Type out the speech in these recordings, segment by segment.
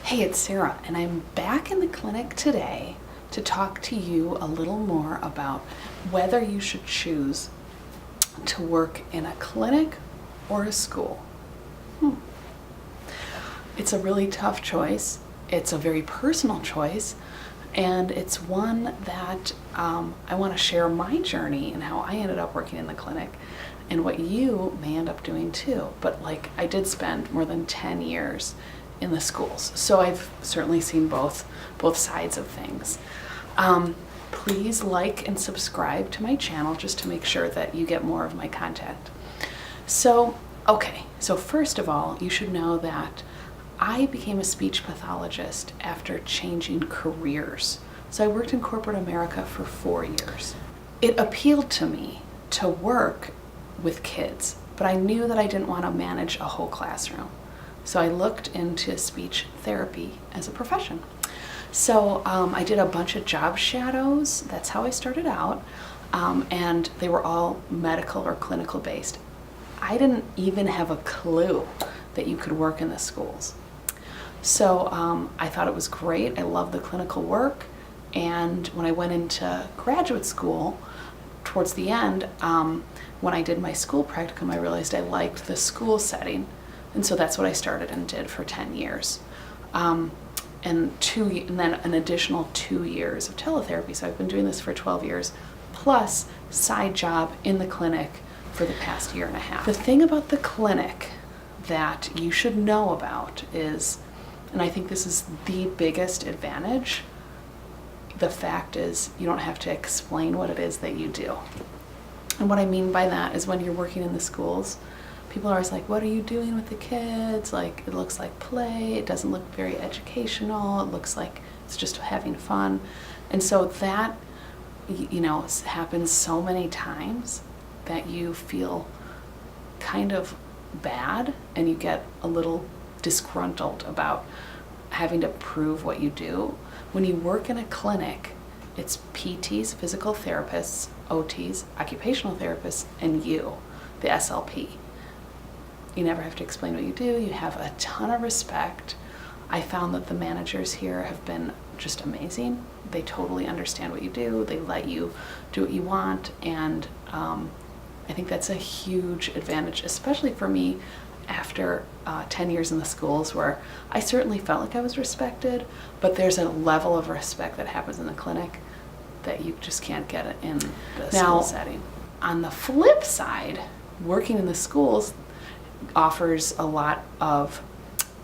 Hey, it's Sarah, and I'm back in the clinic today to talk to you a little more about whether you should choose to work in a clinic or a school. It's a really tough choice. It's a very personal choice, and it's one that I want to share my journey and how I ended up working in the clinic and what you may end up doing too. But like, I did spend more than 10 years in the schools, so I've certainly seen both sides of things. Please like and subscribe to my channel just to make sure that you get more of my content. So first of all, you should know that I became a speech pathologist after changing careers. So I worked in corporate America for 4 years. It appealed to me to work with kids, but I knew that I didn't want to manage a whole classroom. So I looked into speech therapy as a profession. So I did a bunch of job shadows. That's how I started out. And they were all medical or clinical based. I didn't even have a clue that you could work in the schools. So I thought it was great. I loved the clinical work. And when I went into graduate school, towards the end, when I did my school practicum, I realized I liked the school setting. And so that's what I started and did for 10 years. And then an additional 2 years of teletherapy. So I've been doing this for 12 years, plus side job in the clinic for the past year and a half. The thing about the clinic that you should know about is, and I think this is the biggest advantage, the fact is you don't have to explain what it is that you do. And what I mean by that is when you're working in the schools, people are always like, what are you doing with the kids? Like, it looks like play. It doesn't look very educational. It looks like it's just having fun. And so that, happens so many times that you feel kind of bad and you get a little disgruntled about having to prove what you do. When you work in a clinic, it's PTs, physical therapists, OTs, occupational therapists, and you, the SLP. You never have to explain what you do. You have a ton of respect. I found that the managers here have been just amazing. They totally understand what you do. They let you do what you want. And I think that's a huge advantage, especially for me after 10 years in the schools, where I certainly felt like I was respected, but there's a level of respect that happens in the clinic that you just can't get in the school setting. On the flip side, working in the schools offers a lot of,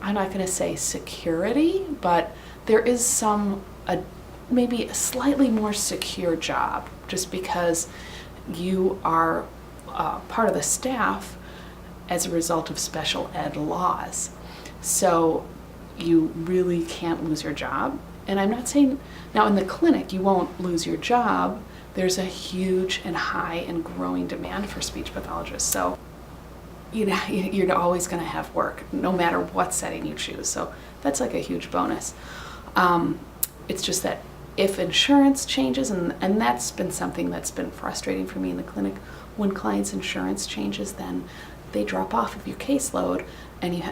I'm not going to say security, but there is maybe a slightly more secure job, just because you are part of the staff as a result of special ed laws. So you really can't lose your job. And I'm not saying, now in the clinic you won't lose your job. There's a huge and high and growing demand for speech pathologists. So you're always going to have work, no matter what setting you choose. So that's like a huge bonus. It's just that if insurance changes, and that's been something that's been frustrating for me in the clinic, when clients' insurance changes, then they drop off of your caseload, and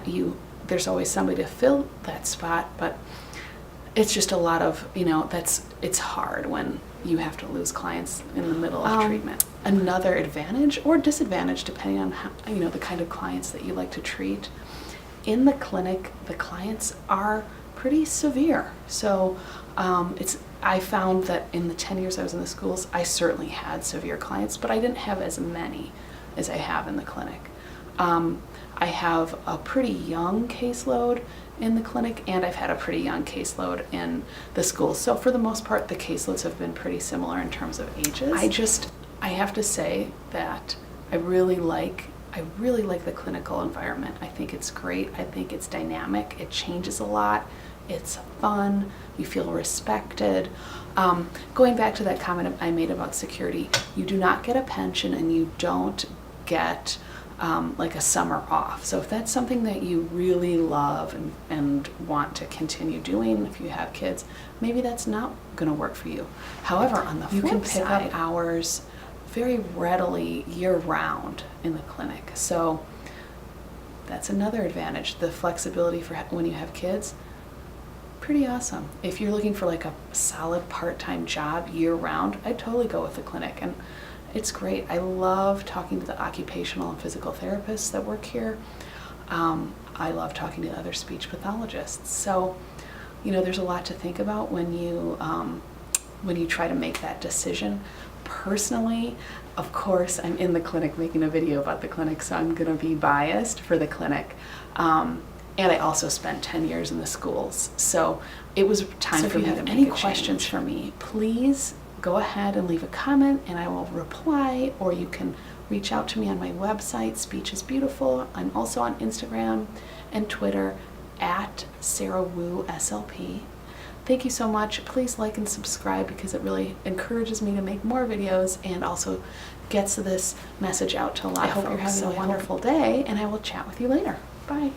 there's always somebody to fill that spot. But it's just a lot of, it's hard when you have to lose clients in the middle of treatment. Another advantage or disadvantage, depending on how, the kind of clients that you like to treat. In the clinic, the clients are pretty severe. So I found that in the 10 years I was in the schools, I certainly had severe clients, but I didn't have as many as I have in the clinic. I have a pretty young caseload in the clinic, and I've had a pretty young caseload in the schools. So for the most part, the caseloads have been pretty similar in terms of ages. I have to say that I really like the clinical environment. I think it's great. I think it's dynamic. It changes a lot. It's fun. You feel respected. Going back to that comment I made about security, you do not get a pension and you don't get like a summer off. So if that's something that you really love and want to continue doing, if you have kids, maybe that's not going to work for you. However, on the flip side, you can pick up hours very readily year-round in the clinic. So that's another advantage, the flexibility for when you have kids. pretty awesome. If you're looking for like a solid part-time job year-round, I'd totally go with the clinic. And it's great. I love talking to the occupational and physical therapists that work here. I love talking to other speech pathologists. So, you know, there's a lot to think about when you try to make that decision. Personally, of course, I'm in the clinic making a video about the clinic, so I'm going to be biased for the clinic. And I also spent 10 years in the schools. So it was time for me to make a change. If you have any questions for me, please go ahead and leave a comment and I will reply, or you can reach out to me on my website, Speech is Beautiful. I'm also on Instagram and Twitter at Sarah Wu SLP. Thank you so much. Please like and subscribe because it really encourages me to make more videos and also gets this message out to a lot of folks. I hope you're having a wonderful day, and I will chat with you later. Bye.